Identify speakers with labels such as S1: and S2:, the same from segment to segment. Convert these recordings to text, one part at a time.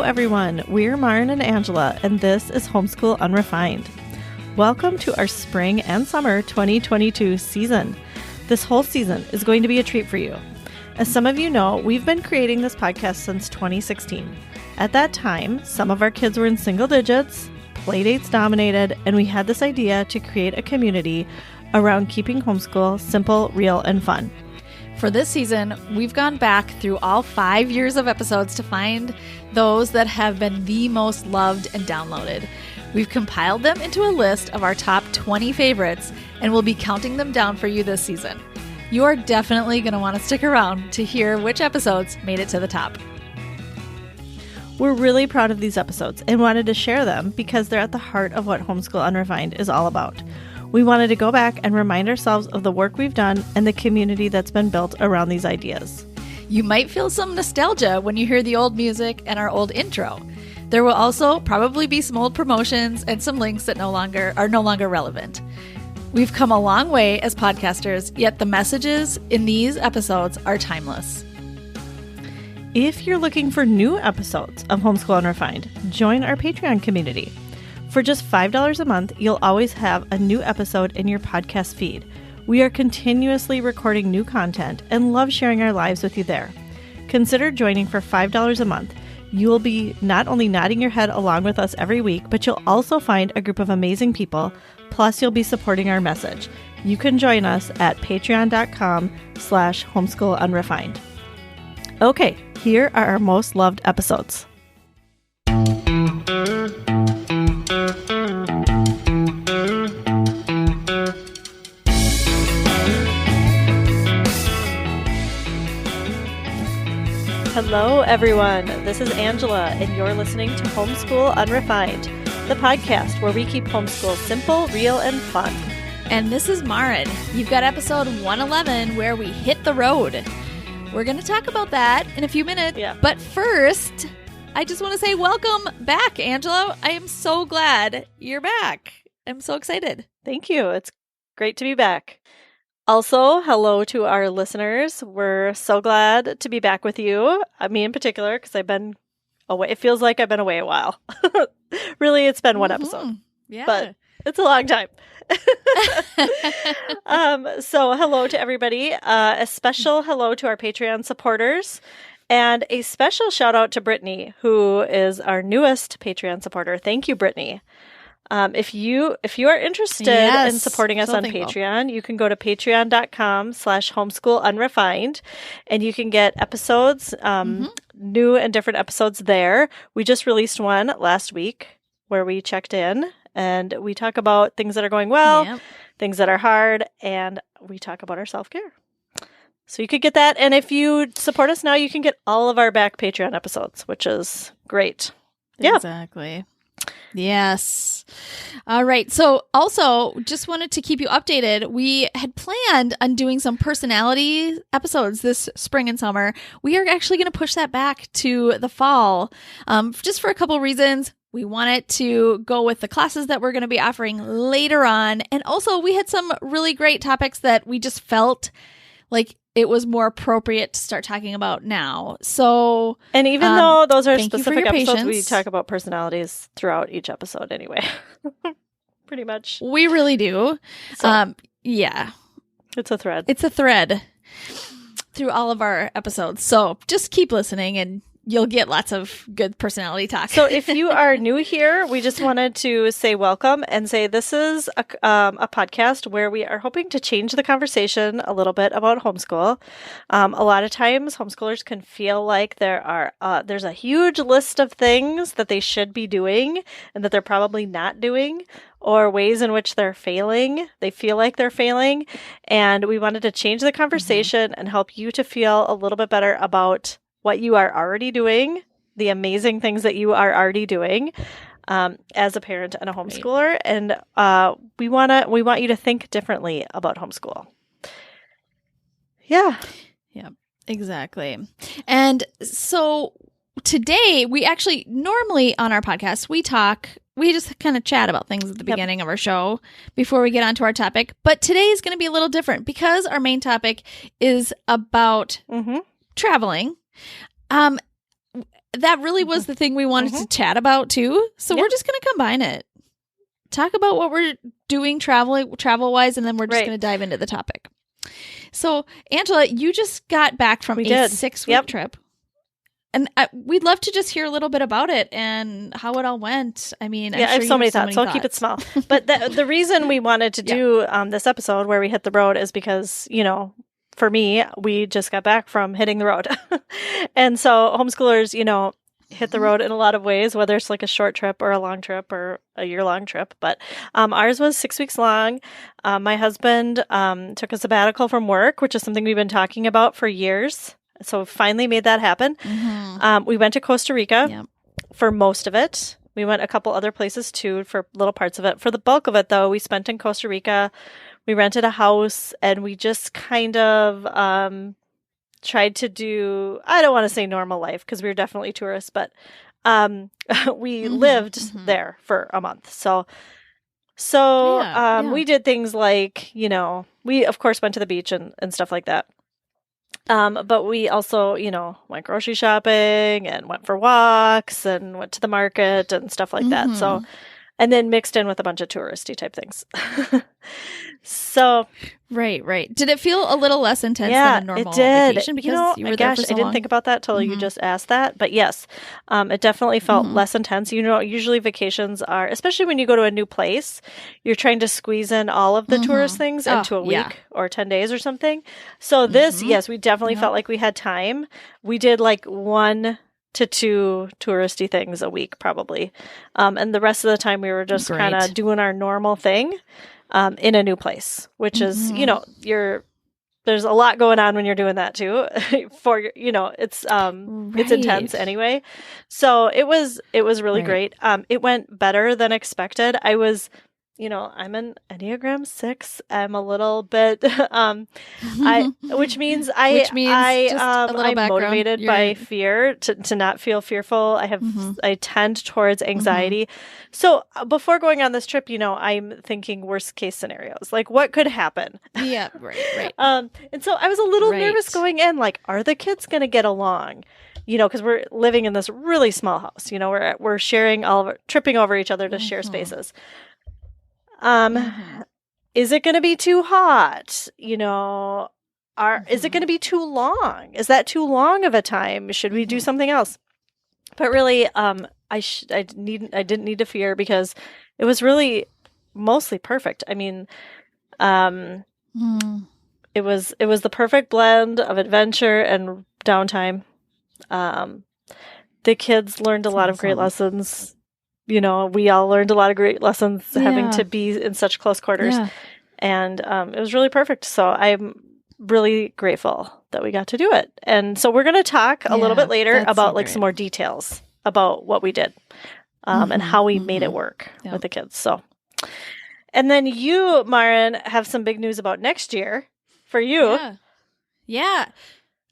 S1: everyone. We're Maren and Angela, and this is Homeschool Unrefined. Welcome to our spring and summer 2022 season. This whole season is going to be a treat for you. As some of you know, we've been creating this podcast since 2016. At that time, some of our kids were in single digits, playdates dominated, and we had this idea to create a community around keeping homeschool simple, real, and fun.
S2: For this season, we've gone back through all 5 years of episodes to find those that have been the most loved and downloaded. We've compiled them into a list of our top 20 favorites, and we'll be counting them down for you this season. You are definitely going to want to stick around to hear which episodes made it to the top.
S1: We're really proud of these episodes and wanted to share them because they're at the heart of what Homeschool Unrefined is all about. We wanted to go back and remind ourselves of the work we've done and the community that's been built around these ideas.
S2: You might feel some nostalgia when you hear the old music and our old intro. There will also probably be some old promotions and some links that are no longer relevant. We've come a long way as podcasters, yet the messages in these episodes are timeless.
S1: If you're looking for new episodes of Homeschool Unrefined, join our Patreon community. For just $5 a month, you'll always have a new episode in your podcast feed. We are continuously recording new content and love sharing our lives with you there. Consider joining for $5 a month. You will be not only nodding your head along with us every week, but you'll also find a group of amazing people. Plus, you'll be supporting our message. You can join us at patreon.com/homeschoolunrefined. Okay, here are our most loved episodes. Hello, everyone. This is Angela, and you're listening to Homeschool Unrefined, the podcast where we keep homeschool simple, real, and fun.
S2: And this is Maren. You've got episode 111 where we hit the road. We're going to talk about that in a few minutes.
S1: Yeah.
S2: But first, I just want to say welcome back, Angela. I am so glad you're back. I'm so excited.
S1: Thank you. It's great to be back. Also, hello to our listeners. We're so glad to be back with you. Me in particular, because I've been away. It feels like I've been away a while. Really, it's been one episode.
S2: Yeah.
S1: But it's a long time. So hello to everybody. A special hello to our Patreon supporters. And a special shout out to Brittany, who is our newest Patreon supporter. Thank you, Brittany. If you are interested in supporting us on Patreon, you can go to patreon.com/homeschoolunrefined, and you can get episodes, new and different episodes there. We just released one last week where we checked in and we talk about things that are going well, things that are hard, and we talk about our self-care. So you could get that. And if you support us now, you can get all of our back Patreon episodes, which is great. Yeah.
S2: Exactly. Yes. All right. So also just wanted to keep you updated. We had planned on doing some personality episodes this spring and summer. We are actually going to push that back to the fall, just for a couple reasons. We wanted to go with the classes that we're going to be offering later on. And also we had some really great topics that we just felt like it was more appropriate to start talking about now. So,
S1: and even though those are specific episodes,
S2: patience.
S1: We talk about personalities throughout each episode anyway. Pretty much.
S2: We really do.
S1: So,
S2: yeah.
S1: It's a thread.
S2: It's a thread through all of our episodes. So just keep listening and you'll get lots of good personality talk.
S1: So if you are new here, we just wanted to say welcome and say this is a podcast where we are hoping to change the conversation a little bit about homeschool. A lot of times homeschoolers can feel like there's a huge list of things that they should be doing and that they're probably not doing, or ways in which they're failing. They feel like they're failing. And we wanted to change the conversation and help you to feel a little bit better about what you are already doing, the amazing things that you are already doing as a parent and a homeschooler. Right. And we want you to think differently about homeschool. Yeah.
S2: Yeah, exactly. And so today we actually, normally on our podcast, we just kind of chat about things at the beginning of our show before we get onto our topic. But today is going to be a little different because our main topic is about traveling. that really was the thing we wanted to chat about too. So we're just going to combine it. Talk about what we're doing travel-wise, and then we're just going to dive into the topic. So, Angela, you just got back from a 6-week trip. And we'd love to just hear a little bit about it and how it all went. I mean,
S1: I have so many thoughts, so I'll keep it small. But the reason we wanted to do this episode where we hit the road is because, for me, we just got back from hitting the road. And so homeschoolers, hit the road in a lot of ways, whether it's like a short trip or a long trip or a year-long trip. But ours was 6 weeks long. My husband took a sabbatical from work, which is something we've been talking about for years. So finally made that happen. We went to Costa Rica for most of it. We went a couple other places too for little parts of it. For the bulk of it, though, we spent in Costa Rica. We rented a house and we just kind of tried to do, I don't want to say normal life because we were definitely tourists, but we lived there for a month. So we did things like, we of course went to the beach and stuff like that. But we also, went grocery shopping and went for walks and went to the market and stuff like that. So, and then mixed in with a bunch of touristy type things. So,
S2: right. Did it feel a little less intense than a normal vacation because you were there for so long?
S1: I didn't think about that till you just asked that. But yes, it definitely felt less intense. Usually vacations are, especially when you go to a new place, you're trying to squeeze in all of the tourist things into a week or 10 days or something. So this, yes, we definitely felt like we had time. We did like 1 to 2 touristy things a week probably. And the rest of the time we were just kind of doing our normal thing. In a new place, which is, there's a lot going on when you're doing that too. It's intense anyway. So it was really great. It went better than expected. I was, I'm an Enneagram 6. I'm a little bit, which means I'm motivated by fear to not feel fearful. I tend towards anxiety. So before going on this trip, I'm thinking worst case scenarios, like what could happen.
S2: Yeah, right.
S1: And so I was a little nervous going in, like, are the kids going to get along? Because we're living in this really small house. We're sharing tripping over each other to share spaces. Is it going to be too hot? Is it going to be too long? Is that too long of a time? Should we do something else? But really, I didn't need to fear because it was really mostly perfect. I mean, it was the perfect blend of adventure and downtime. The kids learned a lot of great lessons. We all learned a lot of great lessons having to be in such close quarters. Yeah. And it was really perfect. So I'm really grateful that we got to do it. And so we're going to talk a little bit later about some more details about what we did and how we made it work with the kids. So, and then you, Maren, have some big news about next year for you.
S2: Yeah.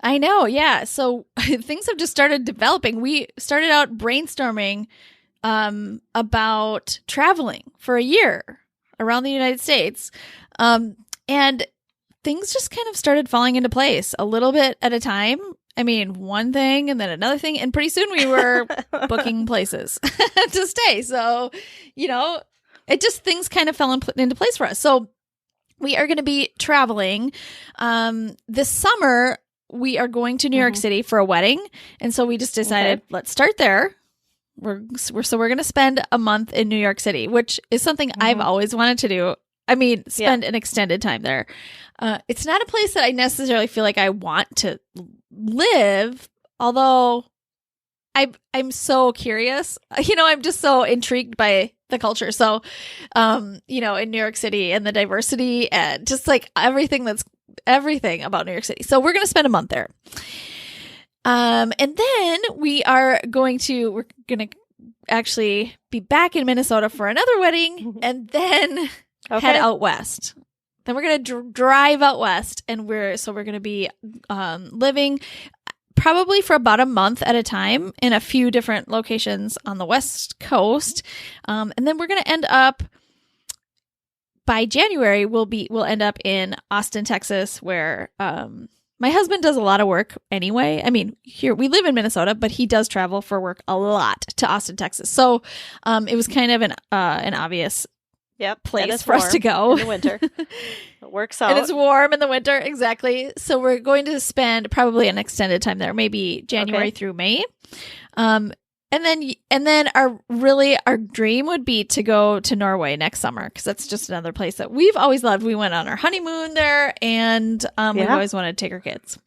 S2: I know. Yeah. So things have just started developing. We started out brainstorming about traveling for a year around the United States. And things just kind of started falling into place a little bit at a time. I mean, one thing and then another thing. And pretty soon we were booking places to stay. So, things kind of fell into place for us. So we are going to be traveling. This summer, we are going to New York City for a wedding. And so we just decided, let's start there. We're going to spend a month in New York City, which is something I've always wanted to do. I mean, spend an extended time there. It's not a place that I necessarily feel like I want to live, although I'm so curious. I'm just so intrigued by the culture. So, in New York City and the diversity and just like everything about New York City. So we're going to spend a month there. And then we're going to actually be back in Minnesota for another wedding and then head out west. Then we're going to drive out west and we're going to be living probably for about a month at a time in a few different locations on the West Coast. And then we're going to end up by January, we'll end up in Austin, Texas, where my husband does a lot of work anyway. I mean, here we live in Minnesota, but he does travel for work a lot to Austin, Texas. So it was kind of an obvious place for us to go
S1: in the winter. It works out.
S2: And it's warm in the winter. Exactly. So we're going to spend probably an extended time there, maybe January through May. And then our dream would be to go to Norway next summer, because that's just another place that we've always loved. We went on our honeymoon there, and we've always wanted to take our kids.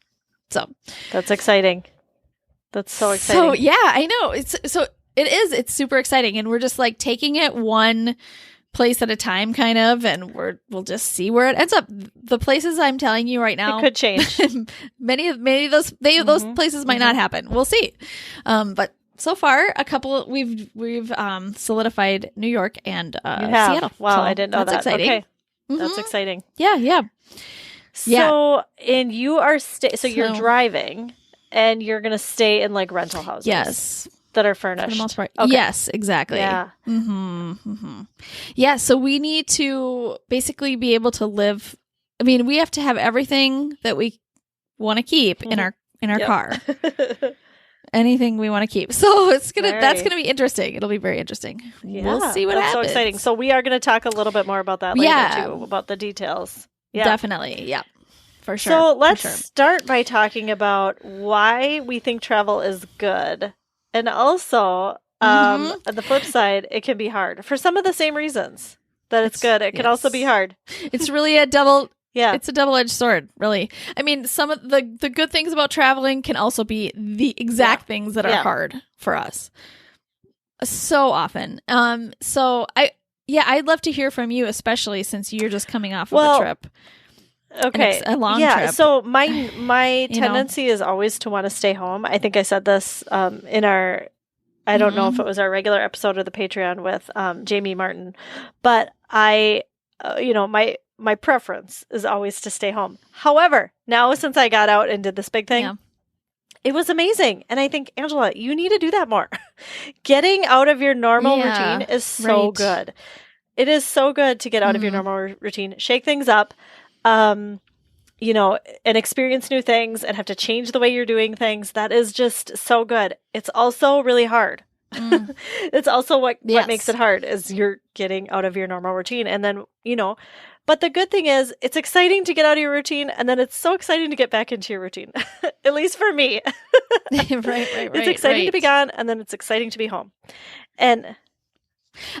S2: So
S1: that's exciting. That's so exciting.
S2: So yeah, I know. It's super exciting, and we're just like taking it one place at a time, kind of, and we'll just see where it ends up. The places I'm telling you right now,
S1: it could change.
S2: many of those places might not happen. We'll see. But so far, a couple we've solidified New York and Seattle.
S1: Wow,
S2: so
S1: I didn't know that.
S2: That's exciting.
S1: Okay. That's exciting.
S2: Yeah.
S1: So, and you are you're driving, and you're going to stay in like rental houses.
S2: Yes.
S1: That are furnished.
S2: For the most part.
S1: Okay.
S2: Yes, exactly.
S1: Yeah.
S2: Yeah, so we need to basically be able to live. I mean, we have to have everything that we want to keep in our car. Anything we want to keep. So that's gonna be interesting. It'll be very interesting.
S1: Yeah,
S2: we'll see what happens.
S1: So exciting. So we are going to talk a little bit more about that later too, about the details. Yeah.
S2: Definitely. Yeah. For sure.
S1: So let's start by talking about why we think travel is good. And also, on the flip side, it can be hard for some of the same reasons that it's good. It can also be hard.
S2: It's really a double.
S1: Yeah.
S2: It's a double-edged sword, really. I mean, some of the good things about traveling can also be the exact things that are hard for us. So often. So I'd love to hear from you, especially since you're just coming off of a trip.
S1: Okay.
S2: A long trip.
S1: So my tendency is always to want to stay home. I think I said this in our, I don't know if it was our regular episode or the Patreon with Jamie Martin, but my preference is always to stay home. However, now since I got out and did this big thing, it was amazing. And I think, Angela, you need to do that more. Getting out of your normal routine is so good. It is so good to get out of your normal routine, shake things up, and experience new things and have to change the way you're doing things. That is just so good. It's also really hard. It's also what makes it hard is you're getting out of your normal routine. And then, but the good thing is it's exciting to get out of your routine, and then it's so exciting to get back into your routine, at least for me.
S2: Right.
S1: It's exciting to be gone, and then it's exciting to be home. And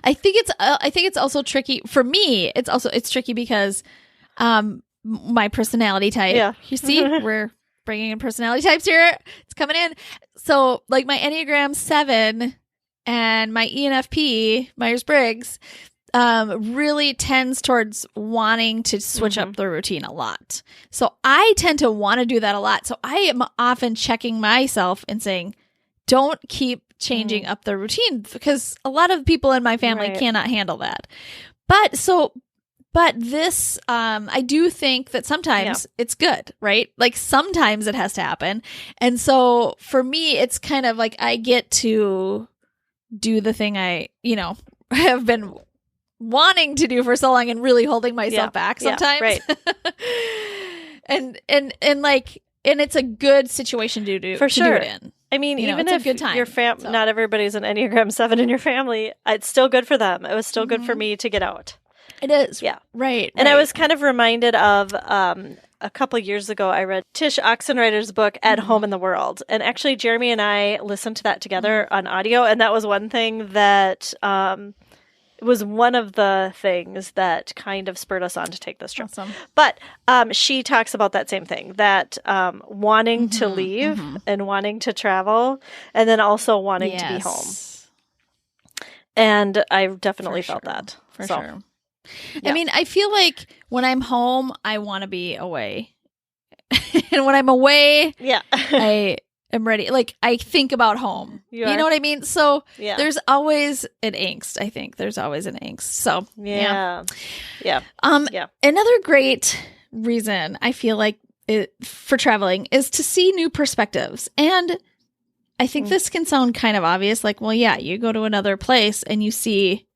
S2: I think it's also tricky for me. It's tricky because my personality type. Yeah. You see, we're bringing in personality types here. It's coming in. So like my Enneagram 7 and my ENFP, Myers-Briggs, really tends towards wanting to switch up the routine a lot. So I tend to want to do that a lot. So I am often checking myself and saying, don't keep changing up the routine, because a lot of people in my family cannot handle that. But this, I do think that sometimes it's good, right? Like sometimes it has to happen. And so for me, it's kind of like I get to do the thing I, have been wanting to do for so long and really holding myself back sometimes.
S1: Right.
S2: and it's a good situation to do
S1: for sure.
S2: Do it in.
S1: I mean, even
S2: it's
S1: if
S2: a good time,
S1: not everybody's an Enneagram 7 in your family, it's still good for them. It was still good for me to get out.
S2: It is.
S1: Yeah.
S2: Right.
S1: And I was kind of reminded of a couple years ago, I read Tish Oxenreider's book, At Home in the World. And actually, Jeremy and I listened to that together on audio. And that was one thing that was one of the things that kind of spurred us on to take this trip.
S2: Awesome.
S1: But she talks about that same thing, that wanting to leave and wanting to travel, and then also wanting to be home. And I definitely felt that.
S2: For sure. Yeah. I mean, I feel like when I'm home, I want to be away. And when I'm away, I am ready. Like, I think about home. You know what I mean? So there's always an angst, I think. There's always an angst. So, yeah. Another great reason I feel like for traveling is to see new perspectives. And I think this can sound kind of obvious. Like, well, you go to another place and you see,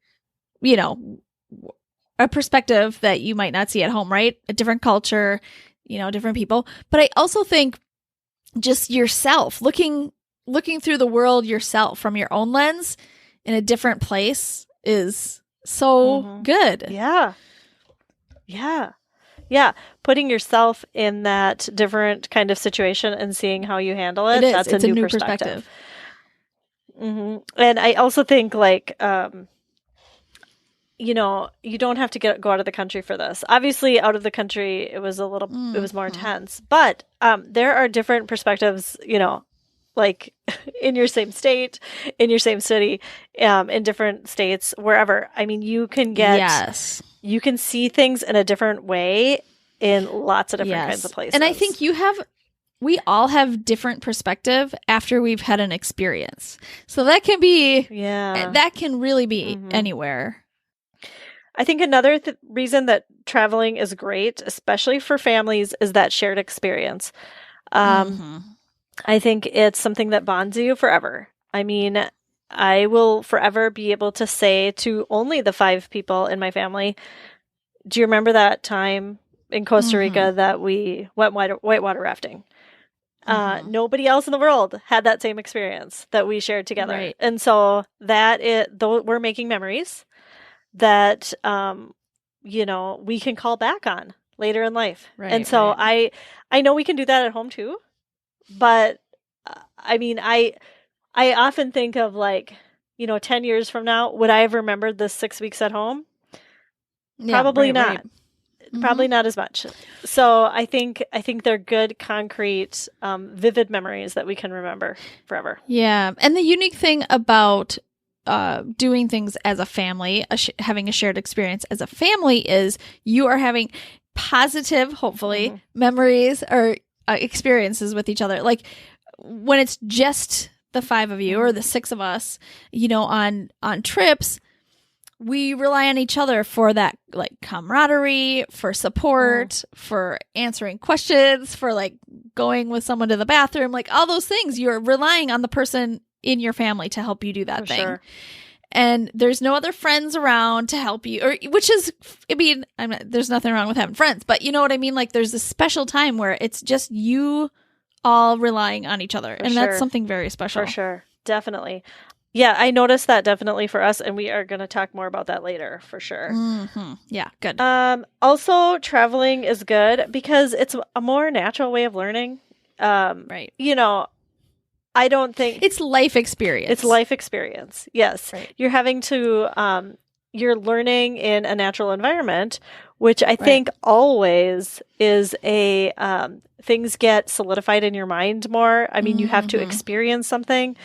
S2: a perspective that you might not see at home, right? A different culture, different people. But I also think just yourself, looking through the world yourself from your own lens in a different place is so good.
S1: Yeah. Yeah. Yeah. Putting yourself in that different kind of situation and seeing how you handle it. That's
S2: It's
S1: a new perspective. And I also think you don't have to go out of the country for this. Obviously, out of the country, it was it was more intense. But there are different perspectives, like in your same state, in your same city, in different states, wherever. I mean, you can you can see things in a different way in lots of different kinds of places.
S2: And I think we all have different perspective after we've had an experience. So that can be, that can really be anywhere.
S1: I think another reason that traveling is great, especially for families, is that shared experience. I think it's something that bonds you forever. I mean, I will forever be able to say to only the 5 people in my family, do you remember that time in Costa Rica that we went whitewater rafting? Nobody else in the world had that same experience that we shared together.
S2: Right.
S1: And so though we're making memories that, we can call back on later in life. Right, and so I know we can do that at home too, but I mean, I often think of 10 years from now, would I have remembered the 6 weeks at home? Probably not. Right. Probably not as much. So I think they're good, concrete, vivid memories that we can remember forever.
S2: Yeah. And the unique thing about doing things as a family, having a shared experience as a family, is you are having positive, hopefully, memories or experiences with each other. Like when it's just the 5 of you or the 6 of us, on trips, we rely on each other for that camaraderie, for support, for answering questions, for going with someone to the bathroom, all those things. You're relying on the person in your family to help you do that thing. Sure. And there's no other friends around to help you, which is, there's nothing wrong with having friends, but you know what I mean? There's this special time where it's just you all relying on each other. And that's something very special.
S1: For sure. Definitely. Yeah, I noticed that definitely for us, and we are going to talk more about that later, for sure.
S2: Yeah, good.
S1: Also, traveling is good because it's a more natural way of learning.
S2: Right.
S1: I don't think...
S2: It's life experience.
S1: It's life experience, yes.
S2: Right.
S1: You're having to... you're learning in a natural environment, which I think always is a... things get solidified in your mind more. I mean, you have to experience something.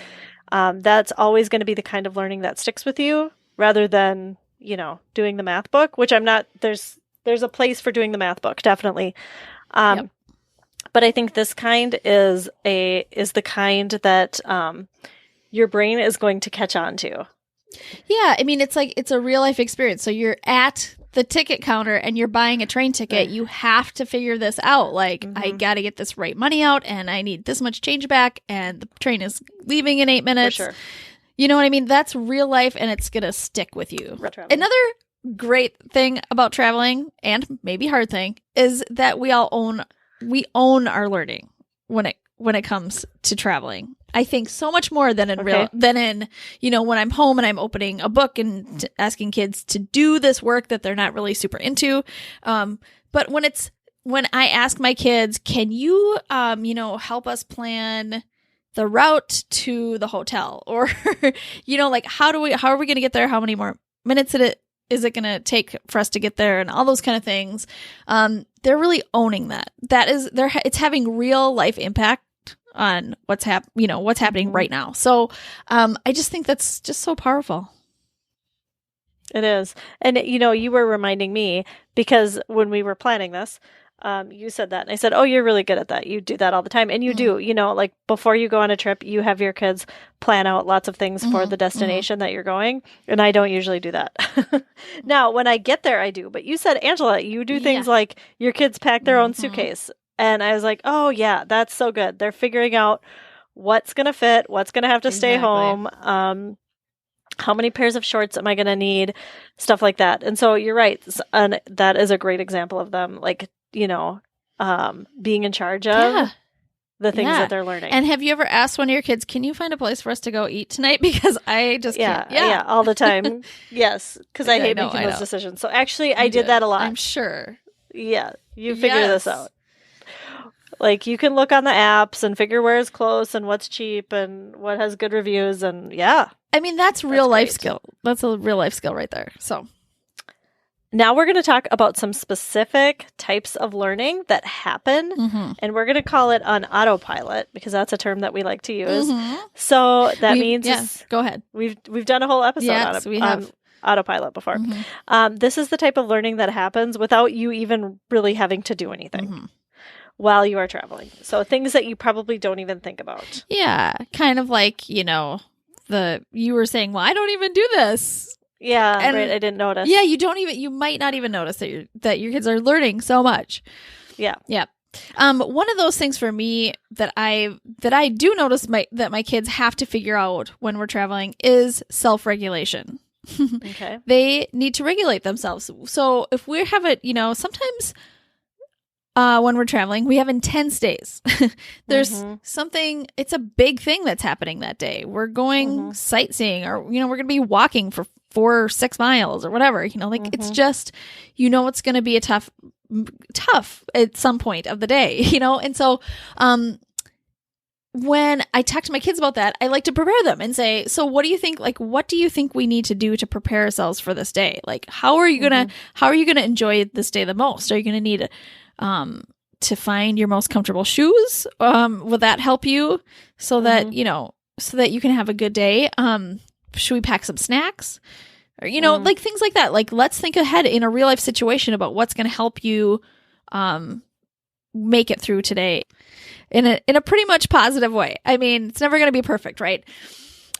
S1: That's always going to be the kind of learning that sticks with you rather than, doing the math book, which I'm not, there's a place for doing the math book, definitely. But I think this kind is the kind that, your brain is going to catch on to.
S2: Yeah. It's a real life experience. So you're at the ticket counter and you're buying a train ticket. Right. You have to figure this out. I got to get this right money out and I need this much change back and the train is leaving in 8 minutes.
S1: For sure.
S2: You know what I mean? That's real life and it's going to stick with you. Another great thing about traveling, and maybe hard thing, is that we own our learning when it comes to traveling. I think so much more than in when I'm home and I'm opening a book and asking kids to do this work that they're not really super into. But when I ask my kids, can you help us plan the route to the hotel, or how are we going to get there? How many more minutes is it going to take for us to get there, and all those kind of things. They're really owning that. It's having real life impact on what's happening right now. So I just think that's just so powerful.
S1: It is. And you were reminding me, because when we were planning this, you said that and I said, oh, you're really good at that. You do that all the time. And you do, before you go on a trip, you have your kids plan out lots of things for the destination that you're going. And I don't usually do that. Now, when I get there, I do. But you said, Angela, you do things like your kids pack their own suitcase. And I was like, oh, yeah, that's so good. They're figuring out what's going to fit, what's going to have to stay home, how many pairs of shorts am I going to need, stuff like that. And so you're right. And that is a great example of them, being in charge of the things
S2: Yeah.
S1: that they're learning.
S2: And have you ever asked one of your kids, can you find a place for us to go eat tonight? Because I just can't.
S1: Yeah, all the time. Yes, because I hate
S2: know,
S1: making
S2: I
S1: those
S2: know.
S1: decisions. So actually, I did that a lot.
S2: I'm sure.
S1: Yeah, you figure this out. Like, you can look on the apps and figure where is close and what's cheap and what has good reviews. And
S2: I mean, that's real life skill. That's a real life skill right there. So
S1: now we're going to talk about some specific types of learning that happen. And we're going to call it on autopilot because that's a term that we like to use. So that means
S2: go ahead.
S1: We've done a whole episode on autopilot before. This is the type of learning that happens without you even really having to do anything while you are traveling. So things that you probably don't even think about.
S2: Yeah. Kind of like, you were saying, well, I don't even do this.
S1: Yeah. And, right. I didn't notice.
S2: Yeah. You might not even notice that your kids are learning so much.
S1: Yeah.
S2: Yeah. One of those things for me that I do notice that my kids have to figure out when we're traveling is self-regulation.
S1: Okay.
S2: They need to regulate themselves. So if we have sometimes when we're traveling, we have intense days. There's something, it's a big thing that's happening that day. We're going sightseeing or, we're going to be walking for 4 or 6 miles or whatever, it's just, it's going to be a tough at some point of the day, And so, when I talk to my kids about that, I like to prepare them and say, so what do you think, what do you think we need to do to prepare ourselves for this day? How are you going to enjoy this day the most? Are you going to need to find your most comfortable shoes? Will that help you so that, so that you can have a good day? Should we pack some snacks? Or, things like that. Let's think ahead in a real life situation about what's going to help you, make it through today in a pretty much positive way. I mean, it's never going to be perfect, right?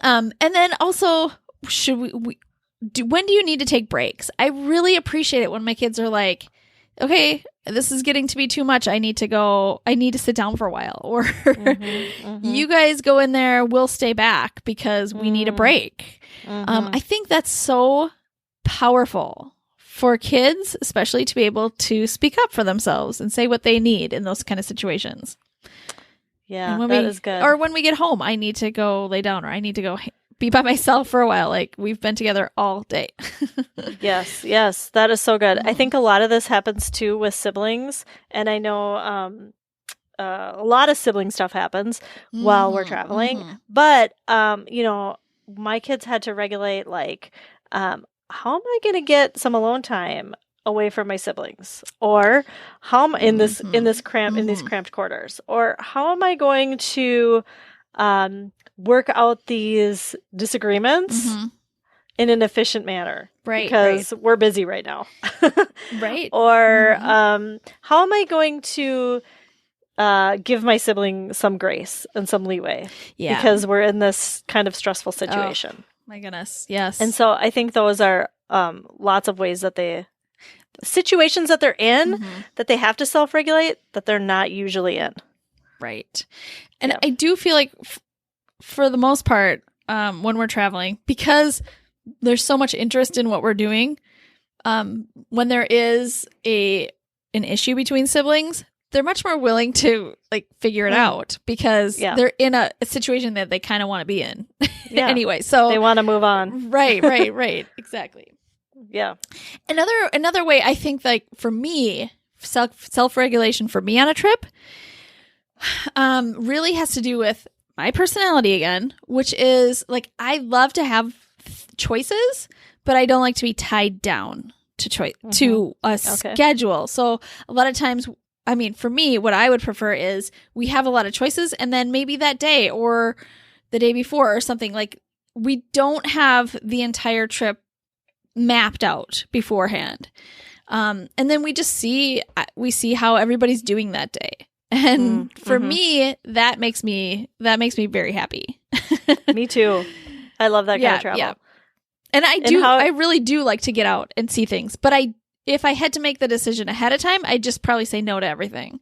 S2: And then also, when do you need to take breaks? I really appreciate it when my kids are like, okay, this is getting to be too much. I need to sit down for a while. Or you guys go in there, we'll stay back because we need a break. I think that's so powerful for kids, especially to be able to speak up for themselves and say what they need in those kind of situations.
S1: Yeah, that is good.
S2: Or when we get home, I need to go lay down or I need to go be by myself for a while. We've been together all day.
S1: Yes, that is so good. I think a lot of this happens too with siblings. And I know a lot of sibling stuff happens while we're traveling. But, my kids had to regulate, how am I going to get some alone time away from my siblings? Or how am in these cramped quarters? Or how am I going to work out these disagreements in an efficient manner?
S2: Right.
S1: Because we're busy right now.
S2: Right.
S1: Or how am I going to give my sibling some grace and some leeway? Yeah. Because we're in this kind of stressful situation.
S2: Oh, my goodness. Yes.
S1: And so I think those are lots of ways that situations that they're in that they have to self-regulate that they're not usually in.
S2: Right. And I do feel like for the most part, when we're traveling, because there's so much interest in what we're doing, when there is an issue between siblings, they're much more willing to figure it out because they're in a situation that they kind of want to be in anyway. So
S1: they want to move on.
S2: Right. Exactly.
S1: Yeah.
S2: Another way I think for me, self-regulation for me on a trip, really has to do with my personality again, which is I love to have choices, but I don't like to be tied down to a schedule. So a lot of times, I mean, for me, what I would prefer is we have a lot of choices and then maybe that day or the day before or something we don't have the entire trip mapped out beforehand. And then we just see how everybody's doing that day. And for me, that makes me very happy.
S1: Me too. I love that kind of travel. Yeah.
S2: And I really do like to get out and see things. But if I had to make the decision ahead of time, I'd just probably say no to everything.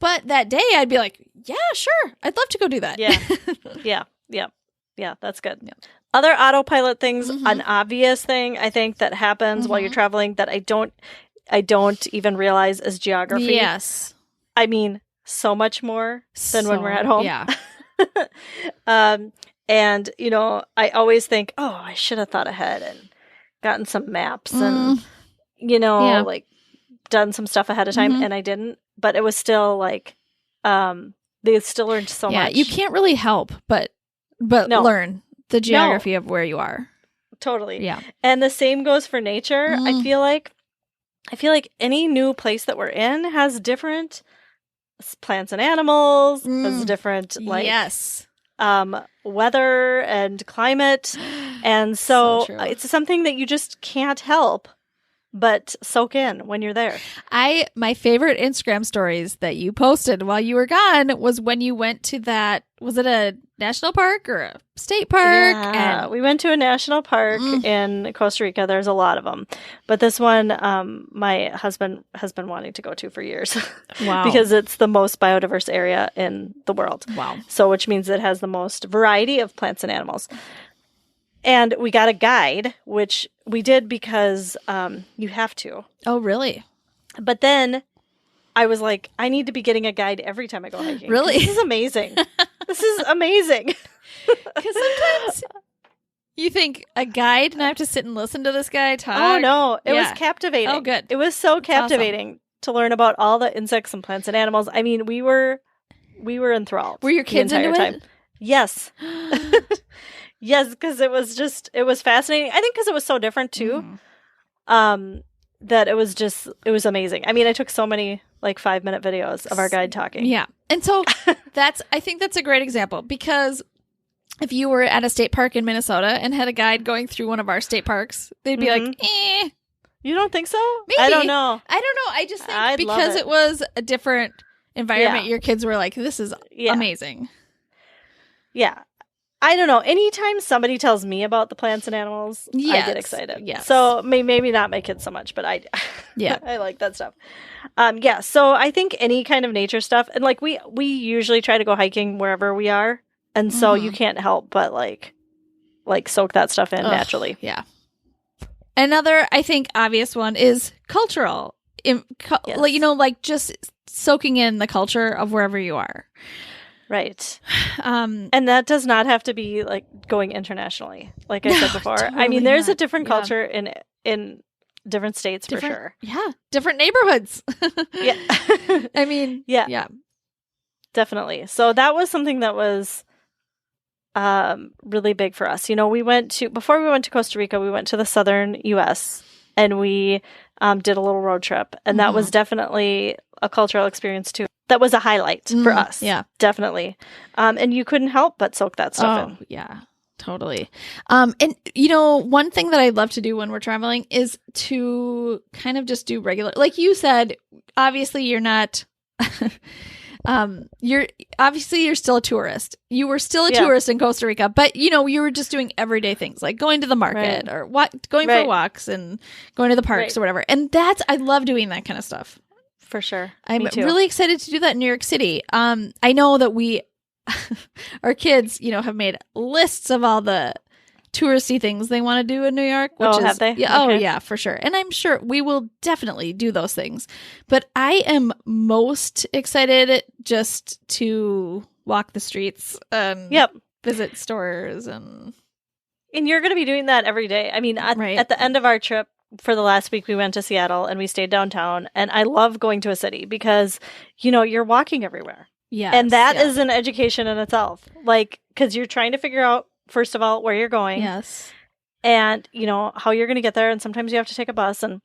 S2: But that day I'd be like, yeah, sure. I'd love to go do that.
S1: Yeah, that's good. Yeah. Other autopilot things, an obvious thing I think that happens while you're traveling that I don't even realize is geography.
S2: Yes.
S1: I mean, so much more than when we're at home.
S2: Yeah.
S1: And, you know, I always think, oh, I should have thought ahead and gotten some maps and, you know, like done some stuff ahead of time. And I didn't, but it was still like, they still learned so much.
S2: You can't really help but learn the geography of where you are.
S1: Totally.
S2: Yeah.
S1: And the same goes for nature. I feel like any new place that we're in has different plants and animals, has different weather and climate. And so it's something that you just can't help but soak in when you're there.
S2: My favorite Instagram stories that you posted while you were gone was when you went to that, was it a national park or a state park?
S1: Yeah, and we went to a national park in Costa Rica. There's a lot of them. But this one, my husband has been wanting to go to for years.
S2: Wow.
S1: Because it's the most biodiverse area in the world.
S2: Wow.
S1: So which means it has the most variety of plants and animals. And we got a guide, which we did because you have to.
S2: Oh, really?
S1: But then I was like, I need to be getting a guide every time I go hiking.
S2: Really?
S1: This is amazing. This is amazing.
S2: Because sometimes you think a guide and I have to sit and listen to this guy talk.
S1: Oh, no. It was captivating.
S2: Oh, good.
S1: It was so captivating to learn about all the insects and plants and animals. I mean, we were enthralled.
S2: Were your kids into it?
S1: Yes. Yes, because it was fascinating. I think because it was so different too, that it was amazing. I mean, I took so many like 5-minute videos of our guide talking.
S2: Yeah. And so I think that's a great example, because if you were at a state park in Minnesota and had a guide going through one of our state parks, they'd be like, eh.
S1: You don't think so?
S2: Maybe.
S1: I don't know.
S2: I just think because it was a different environment, your kids were like, this is amazing.
S1: Yeah. I don't know. Anytime somebody tells me about the plants and animals, I get excited.
S2: Yes.
S1: So maybe not my kids so much, but I like that stuff. So I think any kind of nature stuff, and like we usually try to go hiking wherever we are, and so you can't help but like soak that stuff in naturally.
S2: Yeah. Another, I think, obvious one is cultural. Like, you know, like just soaking in the culture of wherever you are.
S1: Right. And that does not have to be like going internationally. Like I said before, totally I mean, there's a different culture in different states for sure.
S2: Yeah. Different neighborhoods.
S1: Yeah.
S2: I mean, yeah.
S1: Definitely. So that was something that was really big for us. You know, before we went to Costa Rica, we went to the southern US and we did a little road trip. And that was definitely a cultural experience too. That was a highlight for us. Yeah, definitely. And you couldn't help but soak that stuff in.
S2: Yeah, totally. And, you know, one thing that I love to do when we're traveling is to kind of just do regular, like you said, obviously you're not, you're still a tourist. You were still a tourist in Costa Rica, but, you know, you were just doing everyday things like going to the market or going for walks and going to the parks or whatever. And I love doing that kind of stuff.
S1: For sure.
S2: I'm really excited to do that in New York City. I know that our kids, you know, have made lists of all the touristy things they want to do in New York.
S1: Have they?
S2: Yeah, okay. Oh, yeah, for sure. And I'm sure we will definitely do those things. But I am most excited just to walk the streets and visit stores. And
S1: you're going to be doing that every day. I mean, at the end of our trip, for the last week, we went to Seattle and we stayed downtown. And I love going to a city because, you know, you're walking everywhere. Yeah. And that is an education in itself. Like, because you're trying to figure out, first of all, where you're going.
S2: Yes.
S1: And, you know, how you're going to get there. And sometimes you have to take a bus. And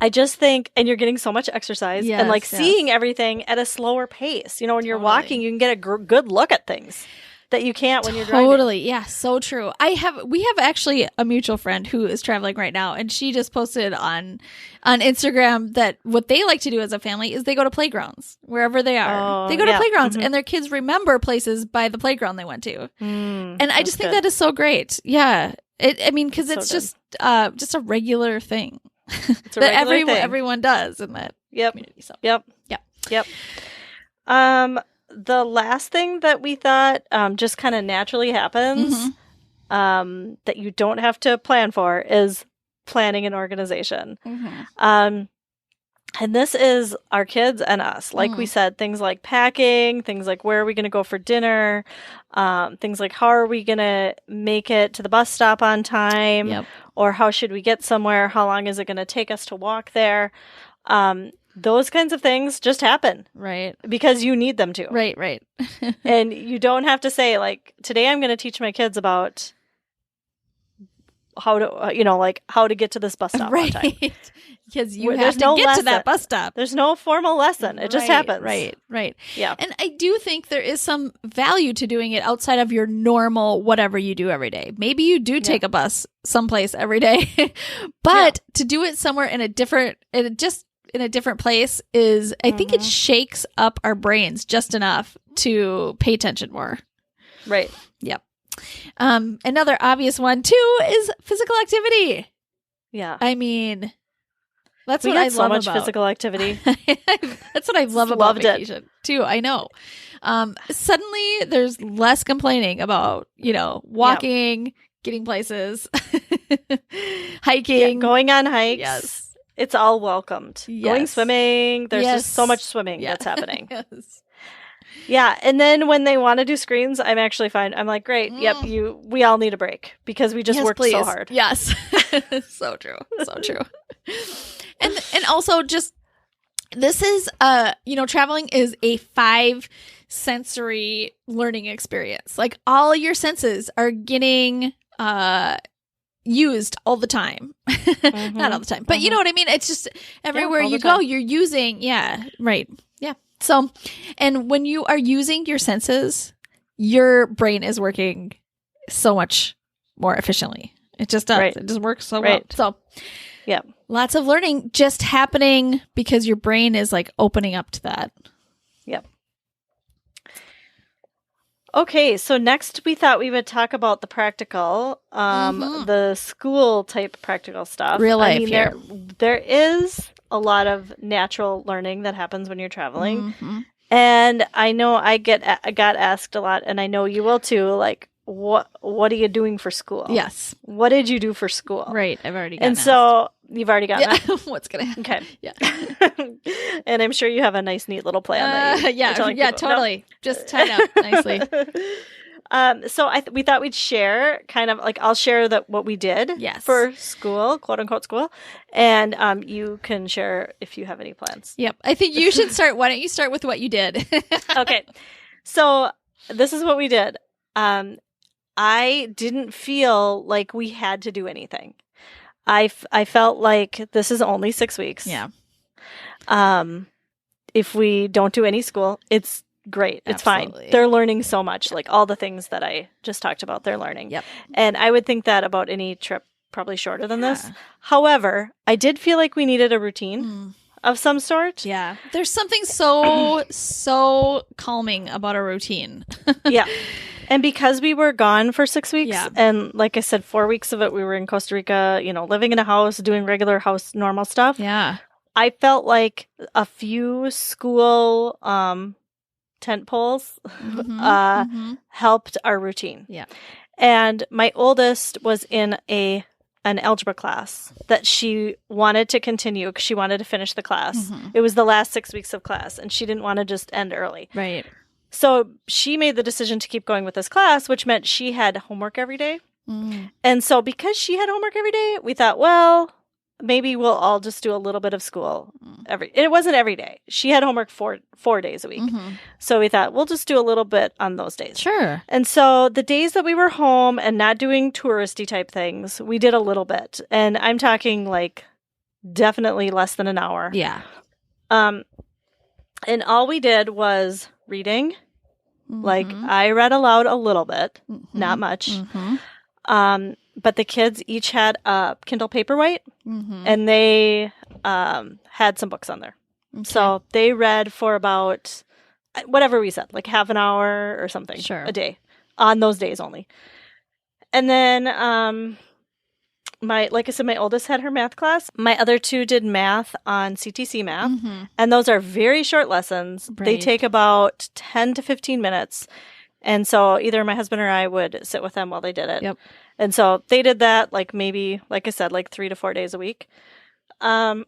S1: I just think, and you're getting so much exercise and like seeing everything at a slower pace. You know, when you're walking, you can get a good look at things that you can't when you're driving.
S2: Totally. Yeah, so true. We have actually a mutual friend who is traveling right now, and she just posted on Instagram that what they like to do as a family is they go to playgrounds wherever they are. They go to playgrounds and their kids remember places by the playground they went to. And I just think that is so great. Yeah. I mean, because it's just a regular thing that everyone does in that community. So.
S1: Yep. The last thing that we thought just kind of naturally happens that you don't have to plan for is planning an organization. And this is our kids and us. Like we said, things like packing, things like where are we going to go for dinner, things like how are we going to make it to the bus stop on time,
S2: Yep.
S1: or how should we get somewhere? How long is it going to take us to walk there? Those kinds of things just happen.
S2: Right.
S1: Because you need them to.
S2: Right.
S1: And you don't have to say, like, today I'm going to teach my kids about how to, how to get to this bus stop on time.
S2: Because you have to get to that bus stop.
S1: There's no formal lesson. It just happens.
S2: Right.
S1: Yeah.
S2: And I do think there is some value to doing it outside of your normal whatever you do every day. Maybe you do take a bus someplace every day, but to do it somewhere in a different place is, I think it shakes up our brains just enough to pay attention more.
S1: Right.
S2: Yep. Another obvious one too is physical activity.
S1: Yeah.
S2: I mean, that's
S1: we
S2: what I love
S1: so much
S2: about
S1: physical activity.
S2: That's what I love about vacation too. I know. Suddenly there's less complaining about, walking, getting places, hiking,
S1: going on hikes.
S2: Yes.
S1: It's all welcomed.
S2: Yes.
S1: Going swimming. There's just so much swimming that's happening. Yeah, and then when they want to do screens, I'm actually fine. I'm like, great, yep, we all need a break because we just worked so hard.
S2: Yes. So true. And also just, this is, traveling is a 5 sensory learning experience. Like all your senses are getting used all the time. Not all the time, but you know what I mean? It's just everywhere you go, you're using, right. Yeah. So, and when you are using your senses, your brain is working so much more efficiently. It just does. Right. It just works so well. So,
S1: yeah.
S2: Lots of learning just happening because your brain is like opening up to that.
S1: Yep. Okay, so next we thought we would talk about the practical, the school type practical stuff.
S2: Real life here.
S1: There is a lot of natural learning that happens when you're traveling. And I know I got asked a lot, and I know you will too, like, what are you doing for school?
S2: Yes.
S1: What did you do for school?
S2: Right. I've already gotten
S1: asked. So you've already gotten asked?
S2: What's going to happen?
S1: Okay.
S2: Yeah.
S1: And I'm sure you have a nice, neat little plan.
S2: Totally. No. Just tied up nicely.
S1: So we thought we'd share kind of like, I'll share what we did for school, quote unquote school. And you can share if you have any plans.
S2: Yep. I think you should start. Why don't you start with what you did?
S1: Okay. So this is what we did. I didn't feel like we had to do anything. I felt like this is only 6 weeks.
S2: Yeah.
S1: If we don't do any school, it's great. It's
S2: Absolutely.
S1: Fine. They're learning so much, like all the things that I just talked about, they're learning.
S2: Yep.
S1: And I would think that about any trip, probably shorter than this. However, I did feel like we needed a routine of some sort.
S2: Yeah. There's something so calming about a routine.
S1: Yeah. And because we were gone for 6 weeks, and like I said, 4 weeks of it, we were in Costa Rica, living in a house, doing regular house normal stuff.
S2: Yeah.
S1: I felt like a few school tent poles helped our routine.
S2: Yeah.
S1: And my oldest was in an algebra class that she wanted to continue because she wanted to finish the class. It was the last 6 weeks of class, and she didn't want to just end early.
S2: Right.
S1: So she made the decision to keep going with this class, which meant she had homework every day. And so because she had homework every day, we thought, well, maybe we'll all just do a little bit of school it wasn't every day. She had homework 4 days a week. So we thought we'll just do a little bit on those days.
S2: Sure.
S1: And so the days that we were home and not doing touristy type things, we did a little bit. And I'm talking like definitely less than an hour.
S2: Yeah.
S1: And all we did was reading. Like I read aloud a little bit, not much. But the kids each had a Kindle Paperwhite, and they had some books on there. Okay. So they read for about whatever we said, like half an hour or something a day on those days only. And then like I said, my oldest had her math class. My other two did math on CTC Math, and those are very short lessons. Right. They take about 10 to 15 minutes. And so either my husband or I would sit with them while they did it. Yep. And so they did that like maybe, like I said, like 3 to 4 days a week. And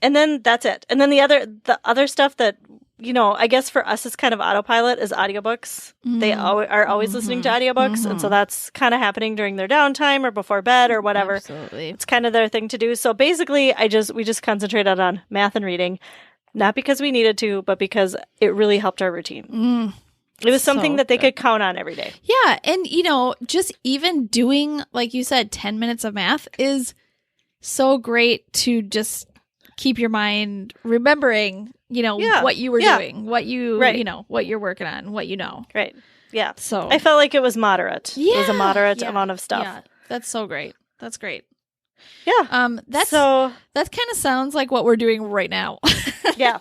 S1: then that's it. And then the other stuff that, I guess for us is kind of autopilot is audiobooks. They are always listening to audiobooks. And so that's kind of happening during their downtime or before bed or whatever.
S2: Absolutely.
S1: It's kind of their thing to do. So basically we just concentrated on math and reading, not because we needed to, but because it really helped our routine. It was something that they could count on every day.
S2: Yeah. And, just even doing, like you said, 10 minutes of math is so great to just keep your mind remembering, what you were doing, what you, what you're working on, what you know.
S1: Right. Yeah.
S2: So
S1: I felt like it was moderate.
S2: Yeah.
S1: It was a moderate amount of stuff.
S2: Yeah. That's so great. That's great.
S1: Yeah.
S2: That kind of sounds like what we're doing right now.
S1: Yeah.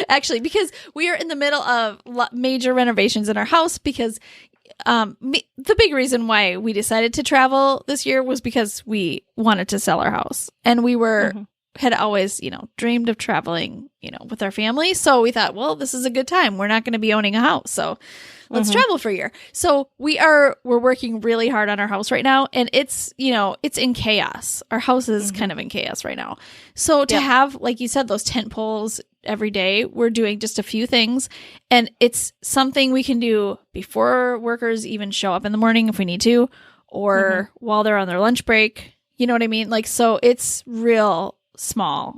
S2: Actually, because we are in the middle of major renovations in our house because the big reason why we decided to travel this year was because we wanted to sell our house, and we had always, dreamed of traveling, with our family. So we thought, well, this is a good time. We're not going to be owning a house. So let's travel for a year. So we're working really hard on our house right now, and it's in chaos. Our house is kind of in chaos right now. So to have, like you said, those tent poles every day, we're doing just a few things, and it's something we can do before workers even show up in the morning if we need to, or while they're on their lunch break. You know what I mean? Like, so it's real small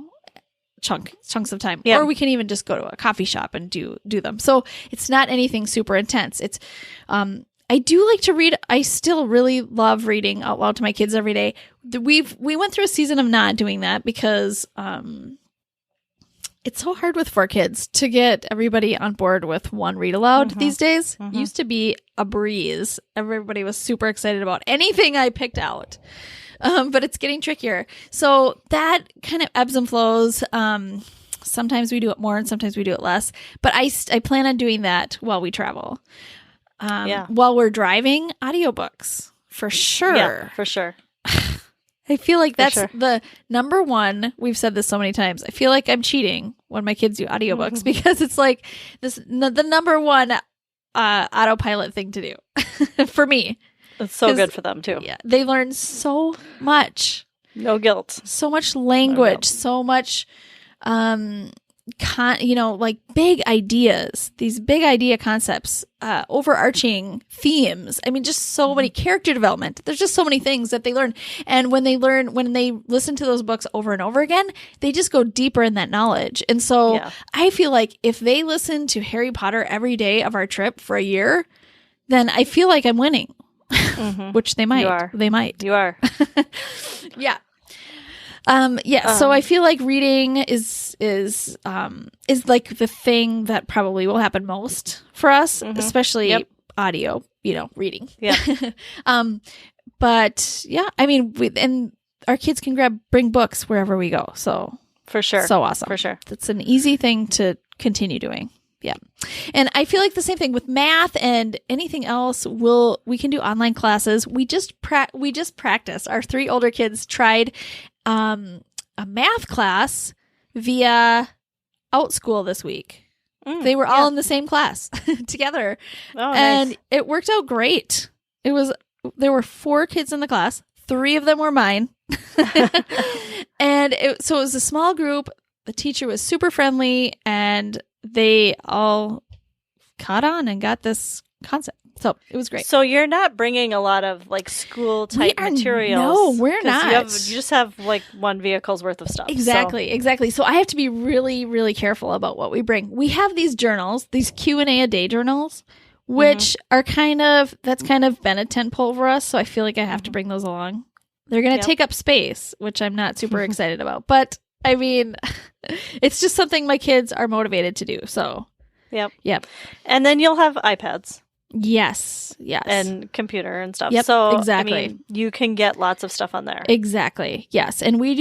S2: chunks of time. Or we can even just go to a coffee shop and do them. So it's not anything super intense. It's I do like to read. I still really love reading out loud to my kids every day. We went through a season of not doing that because it's so hard with 4 kids to get everybody on board with one read aloud these days. Used to be a breeze. Everybody was super excited about anything I picked out. But it's getting trickier. So that kind of ebbs and flows. Sometimes we do it more and sometimes we do it less. But I plan on doing that while we travel. While we're driving, audiobooks. For sure.
S1: Yeah, for sure.
S2: I feel like that's the number one. We've said this so many times. I feel like I'm cheating when my kids do audiobooks because it's like the number one autopilot thing to do for me.
S1: It's so good for them, too.
S2: Yeah, they learn so much.
S1: No guilt.
S2: So much language, so much, like big ideas, these big idea concepts, overarching themes. I mean, just so many character development. There's just so many things that they learn. And when they listen to those books over and over again, they just go deeper in that knowledge. And so I feel like if they listen to Harry Potter every day of our trip for a year, then I feel like I'm winning. Which they might.
S1: You are.
S2: They might.
S1: You are.
S2: Yeah. So I feel like reading is like the thing that probably will happen most for us, especially audio, reading. Yeah. But yeah, I mean, and our kids can bring books wherever we go. So
S1: for sure.
S2: So awesome.
S1: For sure.
S2: It's an easy thing to continue doing. Yeah. And I feel like the same thing with math and anything else. We can do online classes. We just practiced. Our 3 older kids tried a math class via OutSchool this week. They were all in the same class together. Oh, and nice. It worked out great. There were 4 kids in the class. 3 of them were mine. And so it was a small group. The teacher was super friendly, and they all caught on and got this concept. So it was great.
S1: So you're not bringing a lot of like school type materials.
S2: No, we're not.
S1: You just have like one vehicle's worth of stuff.
S2: Exactly. So I have to be really, really careful about what we bring. We have these journals, these Q&A a day journals, which are that's kind of been a tentpole for us. So I feel like I have to bring those along. They're going to take up space, which I'm not super excited about. But I mean, it's just something my kids are motivated to do. So, yep.
S1: And then you'll have iPads.
S2: Yes.
S1: And computer and stuff.
S2: Yep,
S1: so,
S2: exactly.
S1: I mean, you can get lots of stuff on there.
S2: Exactly. Yes. And we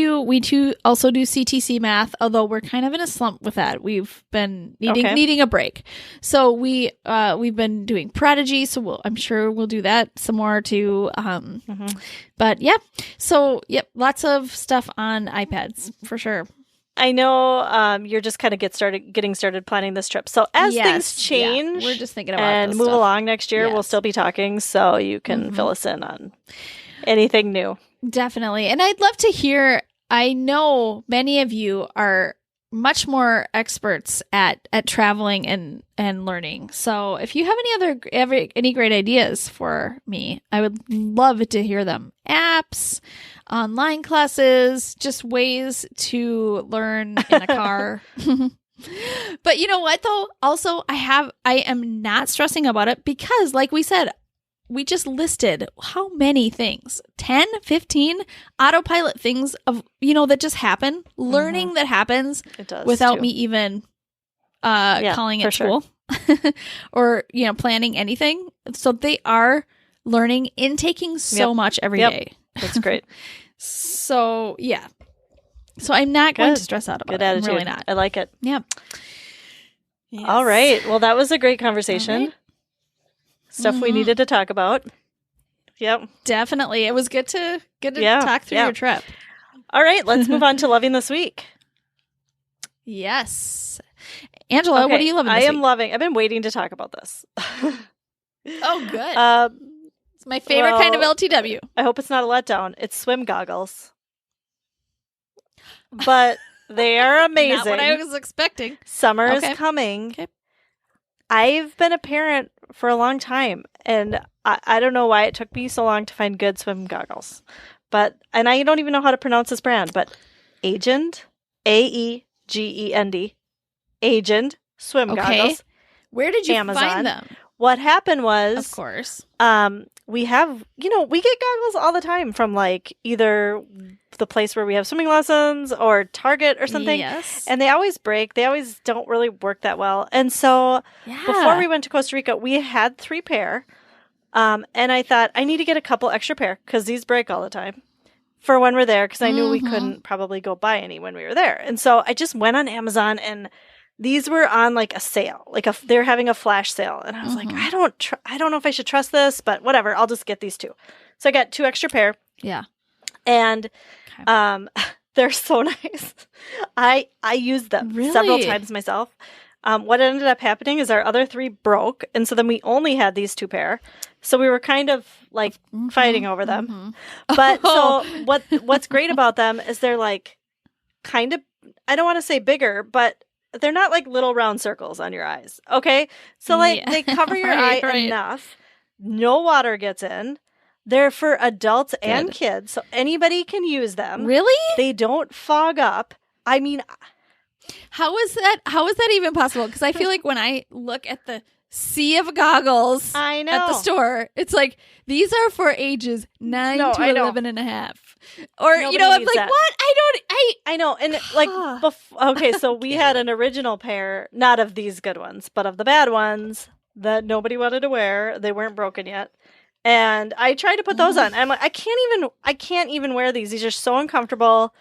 S2: also do CTC math, although we're kind of in a slump with that. We've been needing a break. So we've been doing Prodigy. So I'm sure we'll do that some more too. But yeah. So, lots of stuff on iPads for sure.
S1: I know you're just kind of getting started planning this trip. So as things change,
S2: we're just thinking about
S1: and move along next year, we'll still be talking. So you can fill us in on anything new.
S2: Definitely. And I'd love to hear I know many of you are much more experts at traveling and learning. So if you have any great ideas for me, I would love to hear them. Apps, online classes, just ways to learn in a car. But you know what though? Also, I am not stressing about it because like we said, we just listed how many things, 10, 15 autopilot things of, that just happen, learning that happens without me even calling it school or, planning anything. So they are learning, intaking so much every day.
S1: That's great.
S2: So, yeah. So I'm not going to stress out about it.
S1: Attitude.
S2: I'm really not.
S1: I like it.
S2: Yep. Yes.
S1: All right. Well, that was a great conversation. Stuff we needed to talk about. Yep.
S2: Definitely. It was good to talk through your trip.
S1: All right. Let's move on to loving this week.
S2: Yes. Angela, what are you loving this week?
S1: I am loving. I've been waiting to talk about this.
S2: Oh, good. It's my favorite kind of LTW.
S1: I hope it's not a letdown. It's swim goggles. But they are amazing.
S2: Not what I was expecting.
S1: Summer is coming. Okay. I've been a parent for a long time, and I don't know why it took me so long to find good swim goggles. And I don't even know how to pronounce this brand, but Agend, Aegend, Agend swim goggles.
S2: Where did you find them?
S1: What happened was,
S2: of course,
S1: we have, we get goggles all the time from like either the place where we have swimming lessons or Target or something.
S2: Yes.
S1: And they always break. They always don't really work that well. And so before we went to Costa Rica, we had 3 pair. And I thought I need to get a couple extra pair because these break all the time for when we're there because I knew we couldn't probably go buy any when we were there. And so I just went on Amazon and these were on like a sale, they're having a flash sale. And I was like, I don't know if I should trust this, but whatever. I'll just get these 2. So I got 2 extra pair.
S2: Yeah.
S1: And they're so nice. I used them several times myself. What ended up happening is our other 3 broke. And so then we only had these 2 pair. So we were kind of like fighting over them. But so what's great about them is they're like kind of, I don't want to say bigger, but they're not like little round circles on your eyes. Okay. So they cover your eye enough. No water gets in. They're for adults and kids. So anybody can use them.
S2: Really?
S1: They don't fog up. I mean,
S2: how is that even possible? Because I feel like when I look at the sea of goggles
S1: at
S2: the store, it's like, these are for ages 9 to 11 and a half. Or, I'm like, that. What?
S1: I know. And like, okay, so we had an original pair, not of these good ones, but of the bad ones that nobody wanted to wear. They weren't broken yet. And I tried to put those on. I'm like, I can't even wear these. These are so uncomfortable.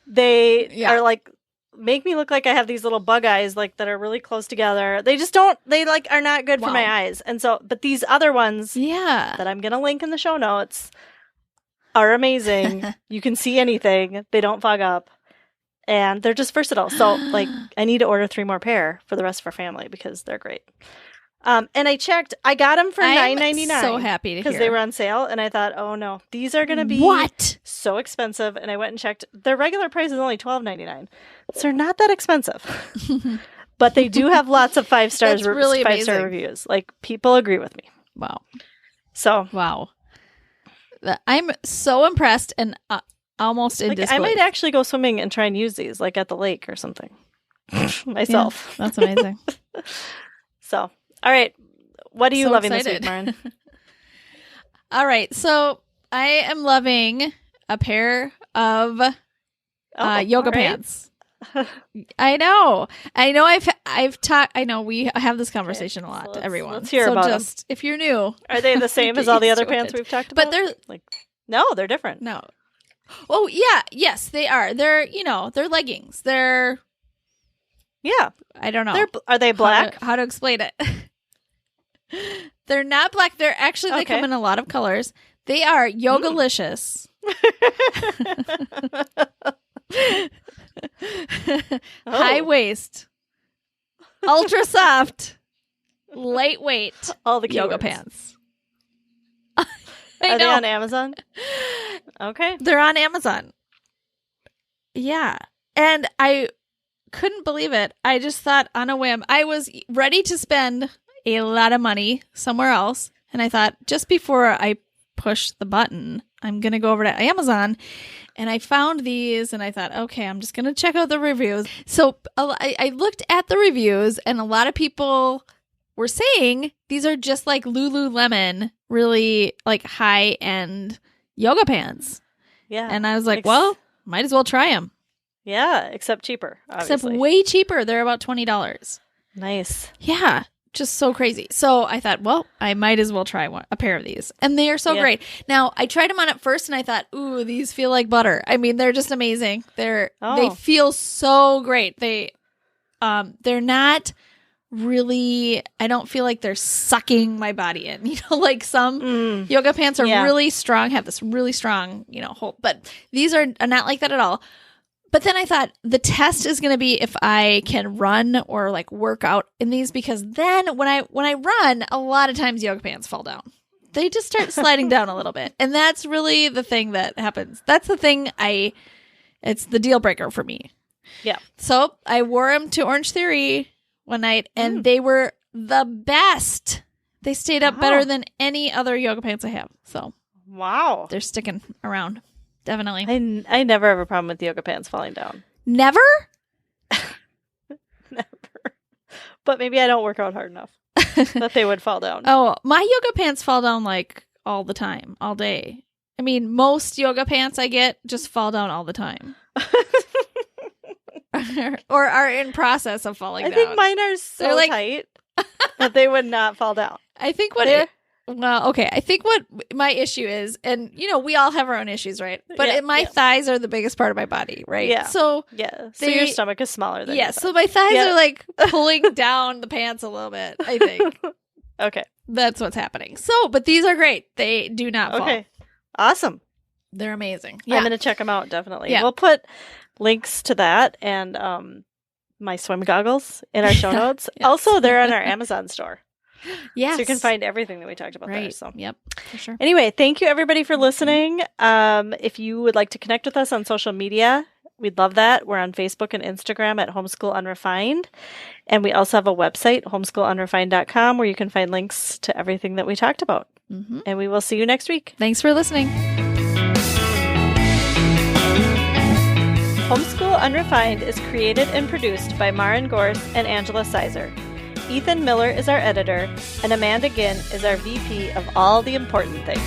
S1: They are like, make me look like I have these little bug eyes, like that are really close together. They just don't, they like are not good for my eyes. And so, but these other ones that I'm going to link in the show notes are amazing. You can see anything. They don't fog up. And they're just versatile. So like, I need to order 3 more pair for the rest of our family because they're great. And I checked. I got them for $9.99.
S2: So happy to hear
S1: because they were on sale, and I thought, oh no, these are going to be so expensive. And I went and checked. Their regular price is only $12.99, so they're not that expensive. But they do have lots of 5 stars. That's really 5-star reviews. Like people agree with me.
S2: Wow.
S1: So
S2: I'm so impressed and almost in disbelief.
S1: I might actually go swimming and try and use these, like at the lake or something, myself.
S2: Yeah, that's amazing.
S1: So. All right. What are you loving this week, Maren?
S2: All right. So I am loving a pair of yoga pants. I know. I've talked. I know we have this conversation a lot. So everyone.
S1: Let's hear about them.
S2: If you're new,
S1: are they the same as all the other pants we've talked about?
S2: But they're
S1: like, no, they're different.
S2: No. Oh yeah. Yes, they are. They're they're leggings. They're.
S1: Yeah.
S2: I don't know.
S1: Are they black?
S2: How to explain it? They're not black. They're actually, they come in a lot of colors. They are yogalicious. High waist. Ultra soft. Lightweight.
S1: All the
S2: yoga pants.
S1: Are they on Amazon? Okay.
S2: They're on Amazon. Yeah. And I couldn't believe it. I just thought on a whim, I was ready to spend a lot of money somewhere else. And I thought, just before I push the button, I'm going to go over to Amazon. And I found these and I thought, okay, I'm just going to check out the reviews. So I looked at the reviews and a lot of people were saying these are just like Lululemon, really like high-end yoga pants.
S1: Yeah.
S2: And I was like, well, might as well try them.
S1: Yeah, except cheaper, obviously.
S2: Except way cheaper. They're about $20.
S1: Nice.
S2: Yeah. Just so crazy. So I thought, well, I might as well try a pair of these. And they are so great. Now, I tried them on at first and I thought, ooh, these feel like butter. I mean, they're just amazing. They feel so great. They're not really, I don't feel like they're sucking my body in. You know, like some yoga pants are really strong, have this really strong, hold. But these are not like that at all. But then I thought the test is going to be if I can run or like work out in these, because then when I run, a lot of times yoga pants fall down. They just start sliding down a little bit. And that's really the thing that happens. That's the thing it's the deal breaker for me.
S1: Yeah.
S2: So I wore them to Orange Theory one night and they were the best. They stayed up better than any other yoga pants I have. So
S1: wow,
S2: they're sticking around. Definitely.
S1: I never have a problem with yoga pants falling down.
S2: Never?
S1: Never. But maybe I don't work out hard enough that they would fall down.
S2: Oh, my yoga pants fall down like all the time, all day. I mean, most yoga pants I get just fall down all the time. Or are in process of falling down.
S1: I think mine are so tight that they would not fall down.
S2: I think I think what my issue is, and we all have our own issues, right? But my thighs are the biggest part of my body, right?
S1: Yeah.
S2: So
S1: so your stomach is smaller than your thighs.
S2: So my thighs are like pulling down the pants a little bit, I think.
S1: Okay.
S2: That's what's happening. So, but these are great. They do not fall.
S1: Okay. Awesome.
S2: They're amazing.
S1: Yeah. I'm going to check them out, definitely.
S2: Yeah.
S1: We'll put links to that and my swim goggles in our show notes. Yes. Also, they're on our Amazon store.
S2: Yes.
S1: So you can find everything that we talked about there. So.
S2: Yep, for sure.
S1: Anyway, thank you everybody for listening. If you would like to connect with us on social media, we'd love that. We're on Facebook and Instagram at Homeschool Unrefined. And we also have a website, homeschoolunrefined.com, where you can find links to everything that we talked about. Mm-hmm. And we will see you next week.
S2: Thanks for listening.
S1: Homeschool Unrefined is created and produced by Maren Gorse and Angela Sizer. Ethan Miller is our editor, and Amanda Ginn is our VP of all the important things.